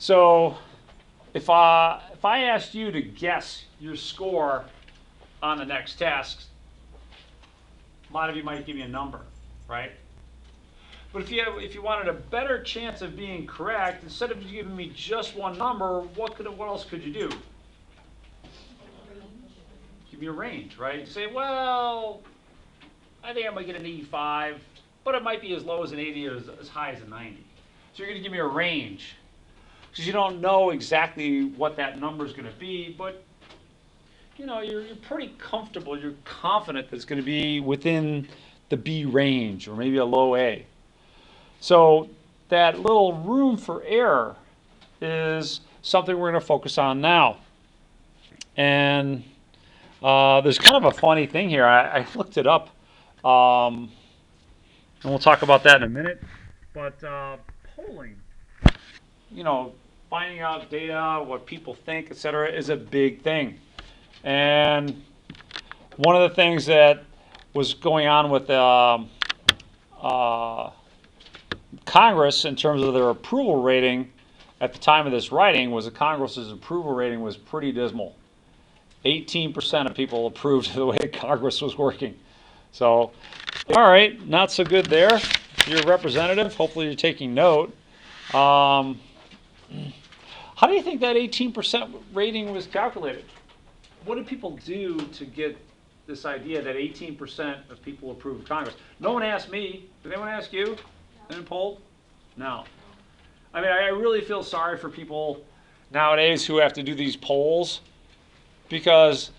So if I asked you to guess your score on the next test, a lot of you might give me a number, right? But if you wanted a better chance of being correct, instead of giving me just one number, what else could you do? Give me a range, right? You say, well, I think I might get an 85, but it might be as low as an 80 or as high as a 90. So you're going to give me a range because you don't know exactly what that number is going to be, but you're pretty comfortable. You're confident that it's going to be within the B range or maybe a low A. So that little room for error is something we're going to focus on now. And there's kind of a funny thing here. I looked it up, and we'll talk about that in a minute. But polling, finding out data, what people think, etc., is a big thing. And one of the things that was going on with Congress in terms of their approval rating at the time of this writing was that Congress's approval rating was pretty dismal. 18% of people approved the way Congress was working. So, all right, not so good there. You're a representative. Hopefully you're taking note. How do you think that 18% rating was calculated? What did people do to get this idea that 18% of people approved Congress? No one asked me. Did anyone ask you? Anyone polled? No. I mean, I really feel sorry for people nowadays who have to do these polls because,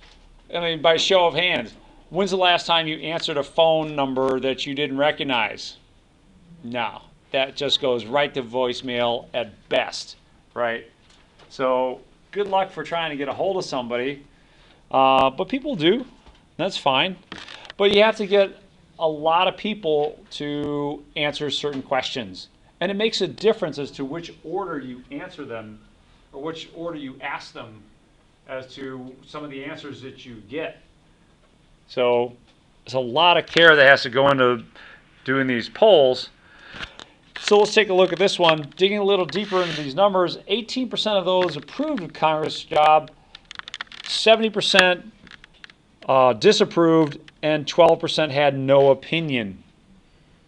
I mean, by show of hands, when's the last time you answered a phone number that you didn't recognize? No. That just goes right to voicemail at best, right? So good luck for trying to get a hold of somebody. But people do. That's fine. But you have to get a lot of people to answer certain questions. And it makes a difference as to which order you answer them or which order you ask them as to some of the answers that you get. So there's a lot of care that has to go into doing these polls. So let's take a look at this one. Digging a little deeper into these numbers, 18% of those approved of Congress' job, 70% disapproved, and 12% had no opinion.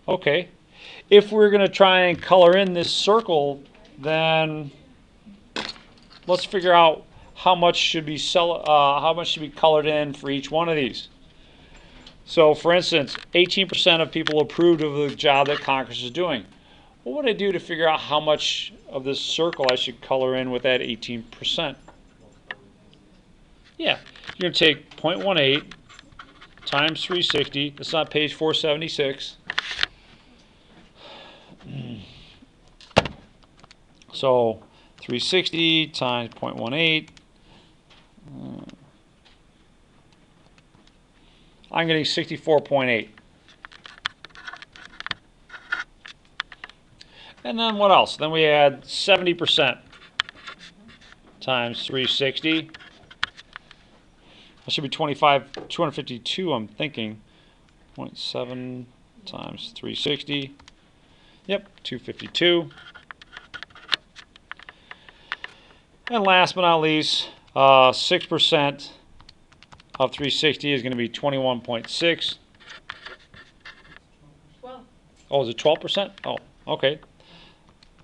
Okay. If we're going to try and color in this circle, then let's figure out how much should be colored in for each one of these. So, for instance, 18% of people approved of the job that Congress is doing. What would I do to figure out how much of this circle I should color in with that 18%? Yeah, you're going to take 0.18 times 360. That's on page 476. So 360 times 0.18. I'm getting 64.8. And then what else? Then we add 70% times 360. That should be 252, I'm thinking. 0.7 times 360. Yep, 252. And last but not least, 6% of 360 is going to be 21.6. 12. Oh, is it 12%? Oh, okay.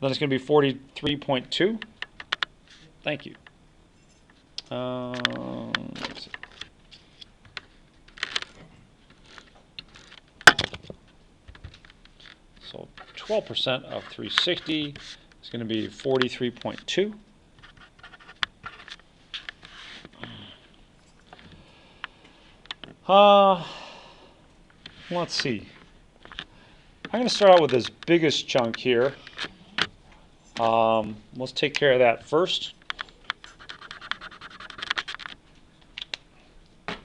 Then it's going to be 43.2. Thank you. Let's see. So 12% of 360 is going to be 43.2. Let's see. I'm going to start out with this biggest chunk here. Let's take care of that first.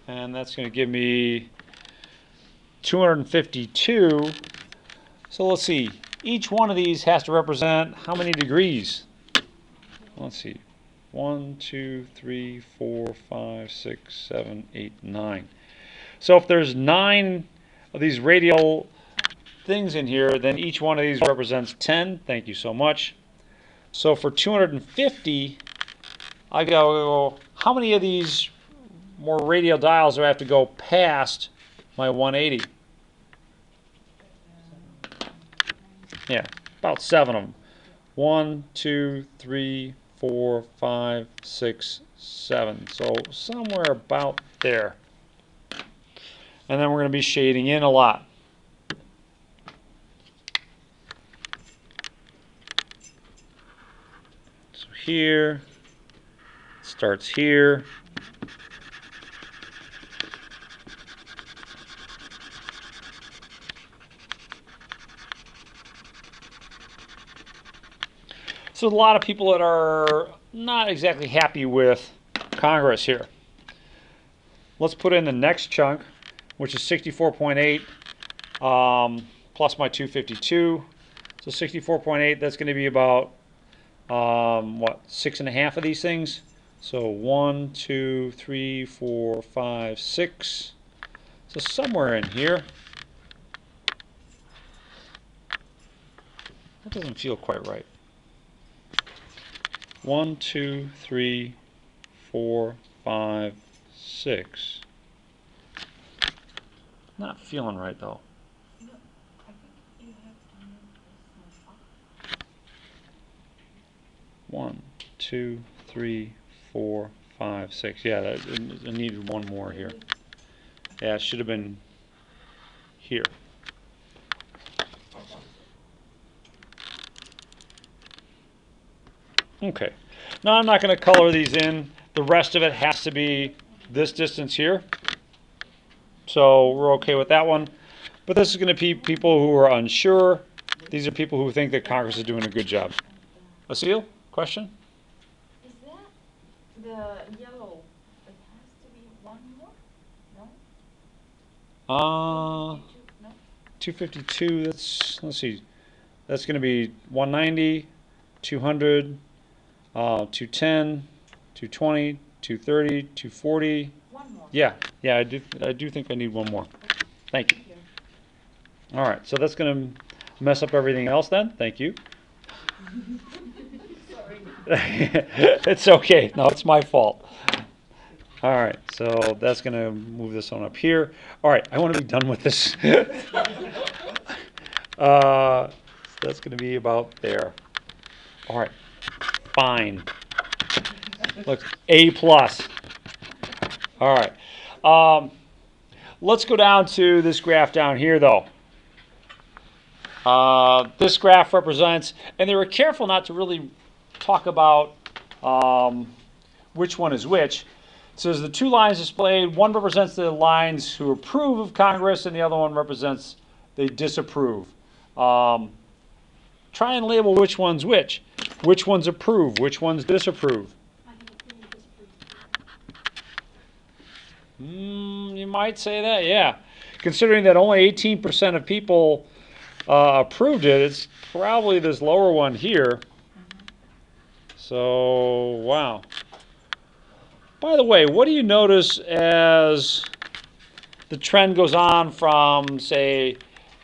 And that's going to give me 252. So let's see. Each one of these has to represent how many degrees? Let's see. 1, 2, 3, 4, 5, 6, 7, 8, 9. So if there's 9 of these radial things in here, then each one of these represents 10. Thank you so much. So for 250, I go, how many of these more radial dials do I have to go past my 180? Yeah, about 7 of them. 1, 2, 3, 4, 5, 6, 7. So somewhere about there. And then we're going to be shading in a lot. So here, starts here. So a lot of people that are not exactly happy with Congress here. Let's put in the next chunk, which is 64.8 plus my 252. So 64.8, that's going to be about, what, 6.5 of these things? So 1, 2, 3, 4, 5, 6. So somewhere in here. That doesn't feel quite right. 1, 2, 3, 4, 5, 6. Not feeling right though. No, I think you have to move this one up. 1, 2, 3, 4, 5, 6. Yeah, I needed one more here. Yeah, it should have been here. Okay. Now I'm not going to color these in. The rest of it has to be this distance here. So we're okay with that one. But this is going to be people who are unsure. These are people who think that Congress is doing a good job. Asil, question? Is that the yellow? It has to be one more? No? 252, that's, let's see, that's going to be 190, 200, 210, 220, 230, 240. One more. Yeah, I do think I need one more. Thank you. All right, so that's going to mess up everything else then. Thank you. Sorry. It's okay. No, it's my fault. All right, so that's going to move this on up here. All right, I want to be done with this. So that's going to be about there. All right, fine. Look, A+. All right. Let's go down to this graph down here, though. This graph represents, and they were careful not to really talk about which one is which. It says the two lines displayed, one represents the lines who approve of Congress, and the other one represents they disapprove. Try and label which one's which. Which ones approve? Which ones disapprove? You might say that, yeah. Considering that only 18% of people approved it, it's probably this lower one here. So, wow. By the way, what do you notice as the trend goes on from, say,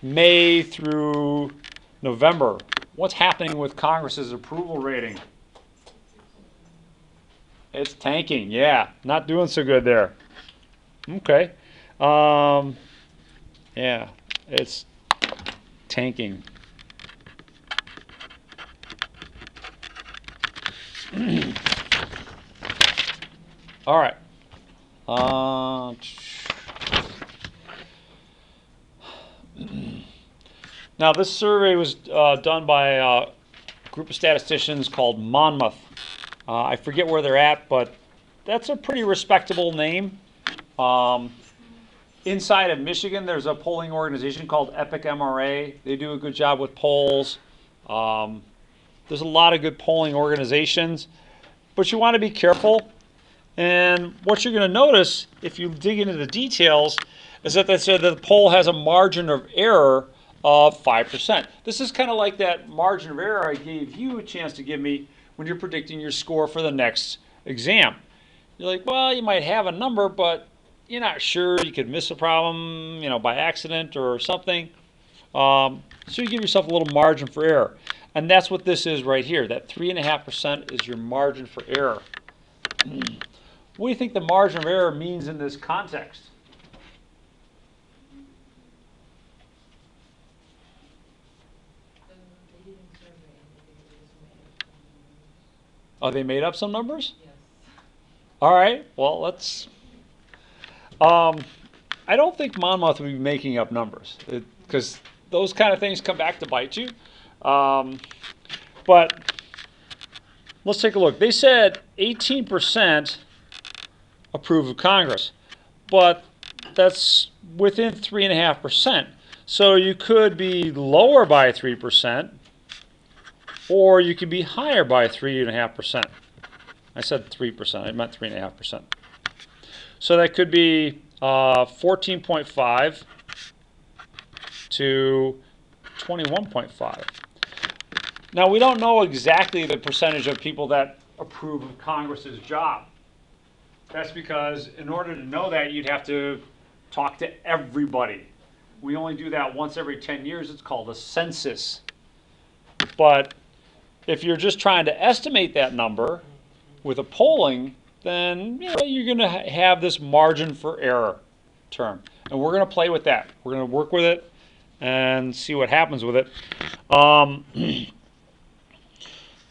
May through November? What's happening with Congress's approval rating? It's tanking, yeah. Not doing so good there. Okay. Yeah, it's tanking. All right. Now, this survey was done by a group of statisticians called Monmouth. I forget where they're at, but that's a pretty respectable name. Inside of Michigan, there's a polling organization called Epic MRA. They do a good job with polls. There's a lot of good polling organizations, but you want to be careful. And what you're going to notice, if you dig into the details, is that they said that the poll has a margin of error of 5%. This is kind of like that margin of error I gave you a chance to give me when you're predicting your score for the next exam. You're like, well, you might have a number, but you're not sure. You could miss a problem, by accident or something. So you give yourself a little margin for error. And that's what this is right here. That 3.5% is your margin for error. What do you think the margin of error means in this context? Oh, they made up some numbers? Yes. All right. Well, let's. I don't think Monmouth would be making up numbers because those kind of things come back to bite you. But let's take a look. They said 18% approve of Congress, but that's within 3.5%. So you could be lower by 3%, or you could be higher by 3.5%. I said 3%. I meant 3.5%. So that could be 14.5 to 21.5. Now, we don't know exactly the percentage of people that approve of Congress's job. That's because in order to know that, you'd have to talk to everybody. We only do that once every 10 years. It's called a census. But if you're just trying to estimate that number with a polling, then you're going to have this margin for error term. And we're going to play with that. We're going to work with it and see what happens with it.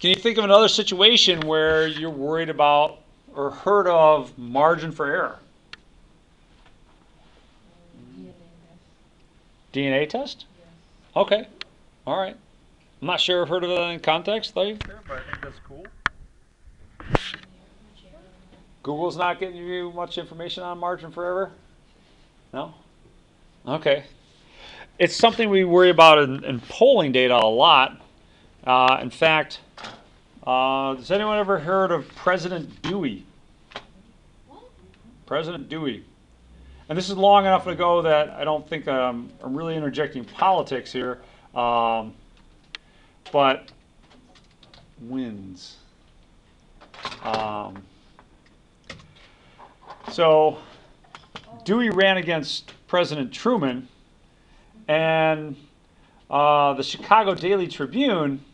Can you think of another situation where you're worried about or heard of margin for error? DNA test? Yes. Okay. All right. I'm not sure I've heard of that in context, though. But I think that's cool. Google's not getting you much information on margin for error? No? Okay. It's something we worry about in polling data a lot. In fact, has anyone ever heard of President Dewey? What? President Dewey. And this is long enough ago that I don't think I'm really interjecting politics here. But wins. So Dewey ran against President Truman, and the Chicago Daily Tribune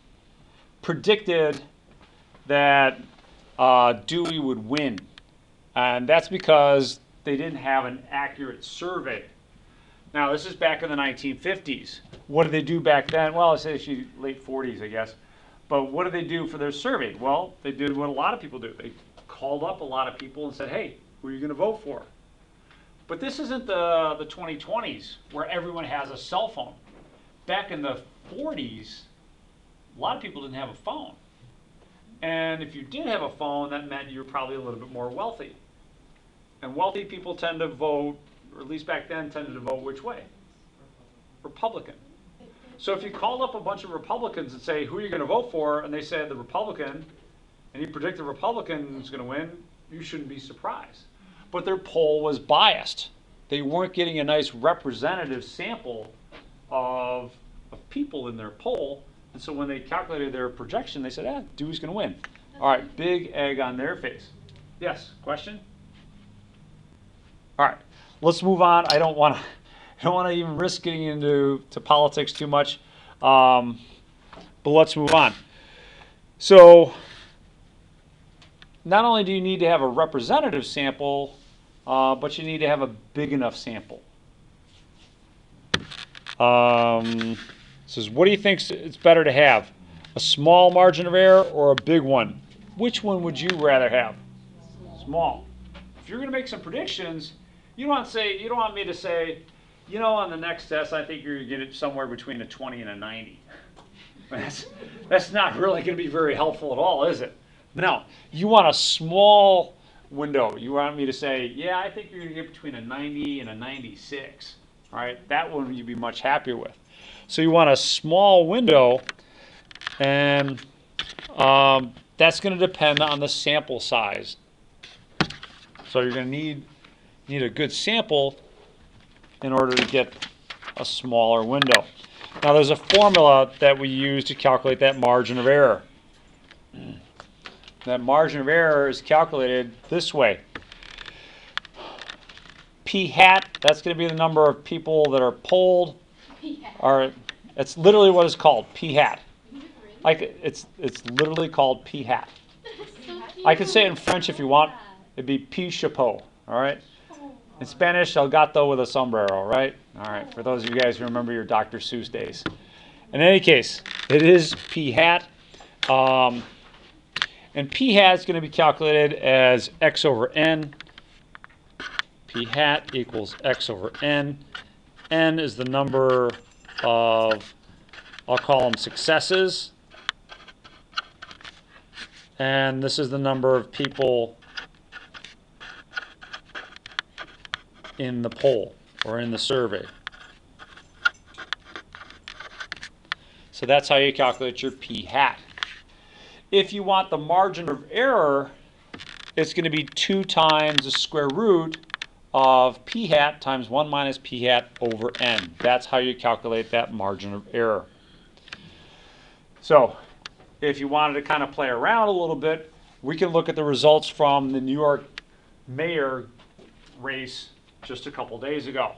predicted that Dewey would win. And that's because they didn't have an accurate survey. Now, this is back in the 1950s. What did they do back then? Well, it's actually late 40s, I guess. But what did they do for their survey? Well, they did what a lot of people do. They called up a lot of people and said, hey, who are you going to vote for? But this isn't the 2020s where everyone has a cell phone. Back in the 40s, a lot of people didn't have a phone. And if you did have a phone, that meant you were probably a little bit more wealthy. And wealthy people tend to vote, or at least back then, tended to vote which way? Republican. So if you called up a bunch of Republicans and say, who are you going to vote for? And they said the Republican, and you predict the Republican is going to win, you shouldn't be surprised. But their poll was biased. They weren't getting a nice representative sample of people in their poll. And so when they calculated their projection, they said, Dewey's going to win. All right, big egg on their face. Yes, question? All right, let's move on. I don't want to even risk getting into politics too much, but let's move on. So not only do you need to have a representative sample, but you need to have a big enough sample. Says, what do you think it's better to have? A small margin of error or a big one? Which one would you rather have? Small. If you're going to make some predictions, you don't want me to say, on the next test, I think you're going to get it somewhere between a 20 and a 90. That's not really going to be very helpful at all, is it? No, you want a small window. You want me to say, yeah, I think you're going to get between a 90 and a 96. All right, that one you'd be much happier with. So you want a small window, and that's going to depend on the sample size. So you're going to need a good sample in order to get a smaller window. Now there's a formula that we use to calculate that margin of error. That margin of error is calculated this way. P hat, that's going to be the number of people that are polled. It's literally what it's called, P hat. Like it's literally called P hat. So I can say it in French if you want. It'd be P chapeau. All right. In Spanish, el gato with a sombrero. Right. All right. For those of you guys who remember your Dr. Seuss days. In any case, it is P hat. And P hat is going to be calculated as x over n. P hat equals x over n. N is the number of, I'll call them successes. And this is the number of people in the poll or in the survey. So that's how you calculate your P hat. If you want the margin of error, it's going to be 2 times the square root of P hat times 1 minus P hat over n. That's how you calculate that margin of error. So if you wanted to kind of play around a little bit, we can look at the results from the New York mayor race just a couple days ago.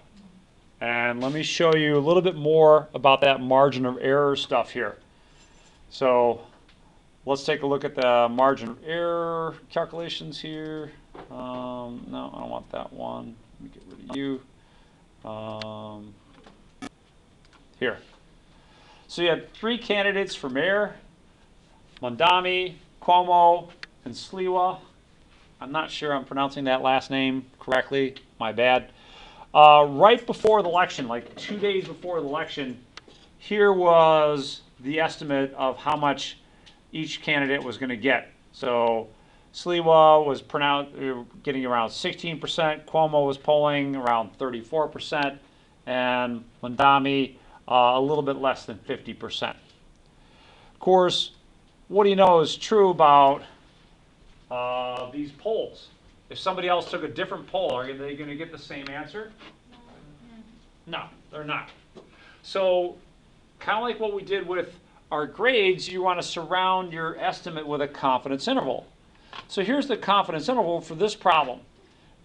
And let me show you a little bit more about that margin of error stuff here. So let's take a look at the margin of error calculations here. No, I don't want that one. Let me get rid of you. Here. So you had 3 candidates for mayor: Mondami, Cuomo, and Sliwa. I'm not sure I'm pronouncing that last name correctly. My bad. Right before the election, like 2 days before the election, here was the estimate of how much each candidate was going to get. So Sliwa was getting around 16%, Cuomo was polling around 34%, and Mondami a little bit less than 50%. Of course, what do you know is true about these polls? If somebody else took a different poll, are they going to get the same answer? No, they're not. So kind of like what we did with our grades, you want to surround your estimate with a confidence interval. So here's the confidence interval for this problem.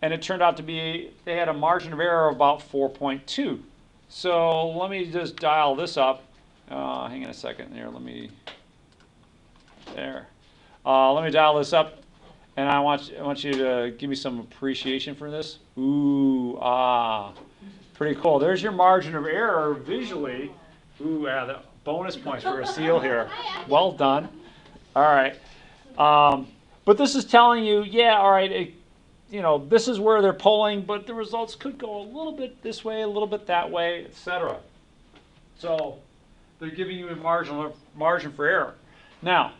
And it turned out to be, they had a margin of error of about 4.2. So let me just dial this up. Hang on a second there. Let me dial this up. And I want you to give me some appreciation for this. Ooh, pretty cool. There's your margin of error visually. Ooh, the bonus points for a seal here. Well done. All right. But this is telling you, yeah, all right, this is where they're polling, but the results could go a little bit this way, a little bit that way, etc. So they're giving you a margin for error. Now,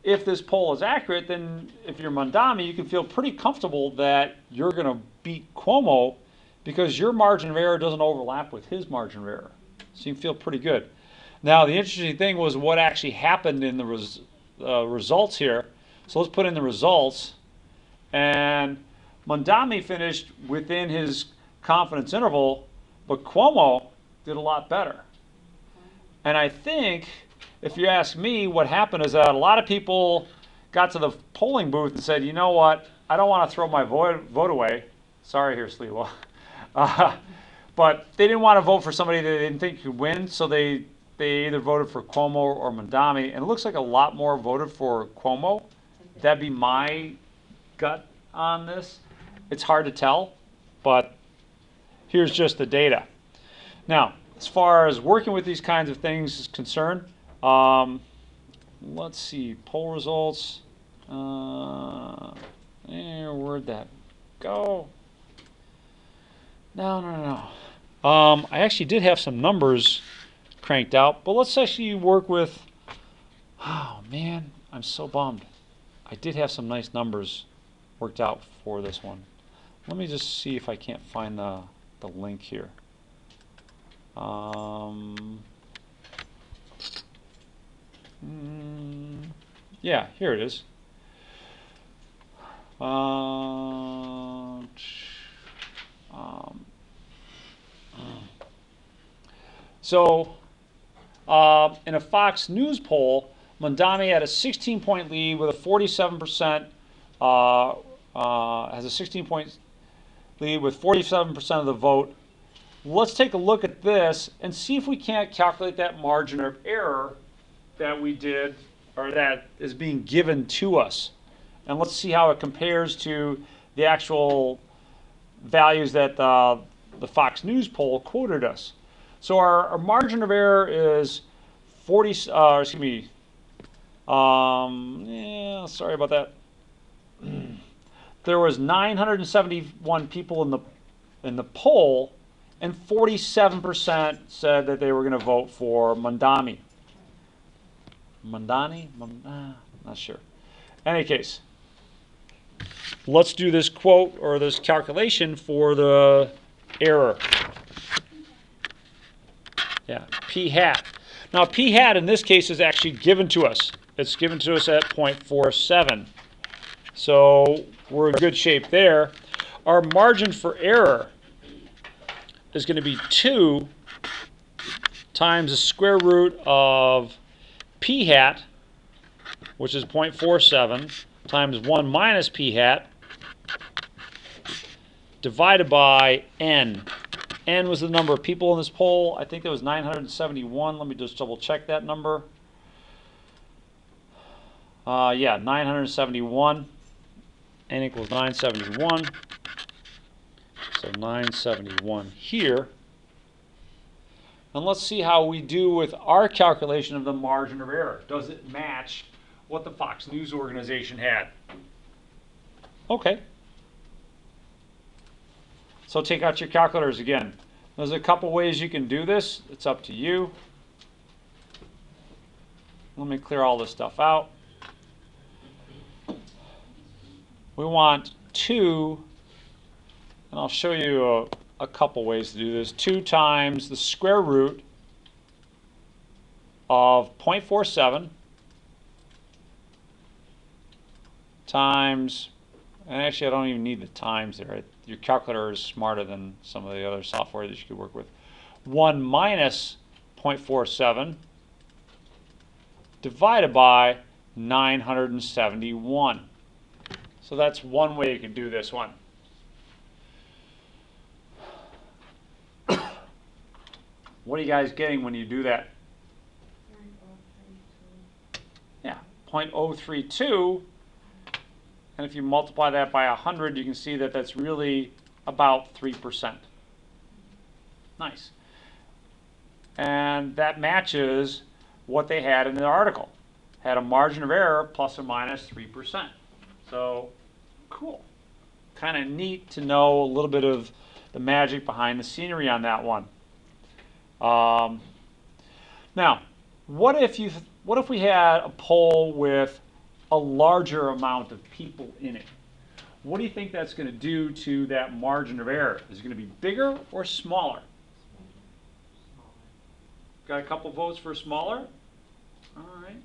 if this poll is accurate, then if you're Mondami, you can feel pretty comfortable that you're going to beat Cuomo because your margin of error doesn't overlap with his margin of error. So you feel pretty good. Now, the interesting thing was what actually happened in the results here. So let's put in the results. And Mondami finished within his confidence interval, but Cuomo did a lot better. And I think, if you ask me, what happened is that a lot of people got to the polling booth and said, you know what, I don't want to throw my vote away. Sorry here, Sliwa. But they didn't want to vote for somebody that they didn't think could win, so they either voted for Cuomo or Mondami. And it looks like a lot more voted for Cuomo. That'd be my gut on this. It's hard to tell, but here's just the data. Now, as far as working with these kinds of things is concerned, let's see, poll results. Where'd that go? No. I actually did have some numbers cranked out, but let's actually work with, oh man, I'm so bummed. I did have some nice numbers worked out for this one. Let me just see if I can't find the link here. Yeah, here it is. So, in a Fox News poll, Mondami had a 16-point lead with a 47%, has a 16-point lead with 47% of the vote. Let's take a look at this and see if we can't calculate that margin of error that we did, or that is being given to us. And let's see how it compares to the actual values that the Fox News poll quoted us. So our margin of error is 40, excuse me, yeah, sorry about that. There was 971 people in the poll, and 47% said that they were going to vote for Mamdani. Mamdani? Not sure. In any case, let's do this quote or this calculation for the error. Yeah, p hat. Now, p hat in this case is actually given to us. It's given to us at 0.47. So we're in good shape there. Our margin for error is going to be 2 times the square root of p hat, which is 0.47, times 1 minus p hat, divided by n. N was the number of people in this poll. I think there was 971. Let me just double check that number. Yeah, 971. N equals 971. So 971 here. And let's see how we do with our calculation of the margin of error. Does it match what the Fox News organization had? Okay. So take out your calculators again. There's a couple ways you can do this. It's up to you. Let me clear all this stuff out. We want 2, and I'll show you a couple ways to do this. 2 times the square root of 0.47 times, and actually I don't even need the times there. Your calculator is smarter than some of the other software that you could work with. 1 minus 0.47 divided by 971. So that's one way you can do this one. What are you guys getting when you do that? 0.032. Yeah, 0.032. And if you multiply that by 100, you can see that that's really about 3%. Nice. And that matches what they had in the article. Had a margin of error plus or minus 3%. So, cool. Kind of neat to know a little bit of the magic behind the scenery on that one. Now, what if we had a poll with a larger amount of people in it? What do you think that's going to do to that margin of error? Is it going to be bigger or smaller? Got a couple votes for smaller? All right.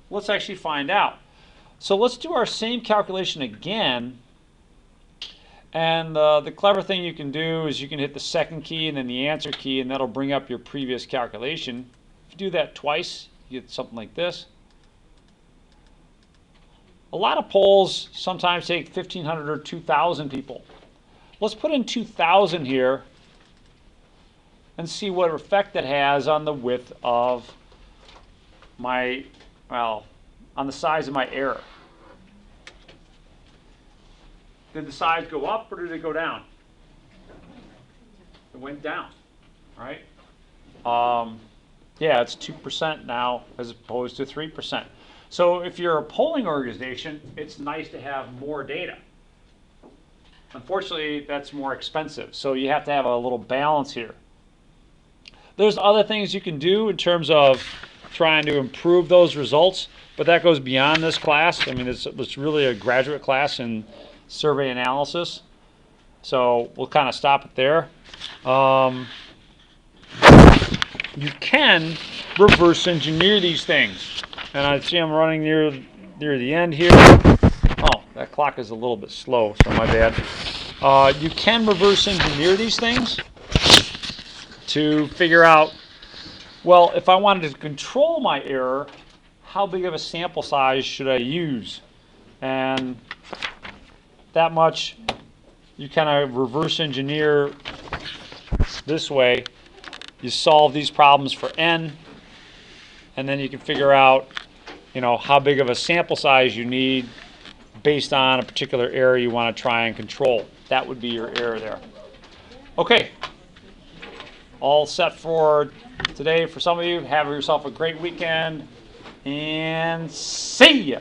Let's actually find out. So let's do our same calculation again. And the clever thing you can do is you can hit the second key and then the answer key, and that'll bring up your previous calculation. If you do that twice, you get something like this. A lot of polls sometimes take 1,500 or 2,000 people. Let's put in 2,000 here and see what effect that has on the width of my, well, on the size of my error. Did the size go up or did it go down? It went down, right? Yeah, it's 2% now as opposed to 3%. So if you're a polling organization, it's nice to have more data. Unfortunately, that's more expensive, so you have to have a little balance here. There's other things you can do in terms of trying to improve those results, but that goes beyond this class. I mean, it's really a graduate class in survey analysis. So we'll kind of stop it there. You can reverse engineer these things. And I see I'm running near the end here. Oh, that clock is a little bit slow, so my bad. You can reverse engineer these things to figure out, well, if I wanted to control my error, how big of a sample size should I use? And that much you kind of reverse engineer this way. You solve these problems for n, and then you can figure out, how big of a sample size you need based on a particular area you want to try and control. That would be your error there. Okay. All set for today for some of you. Have yourself a great weekend, and see ya.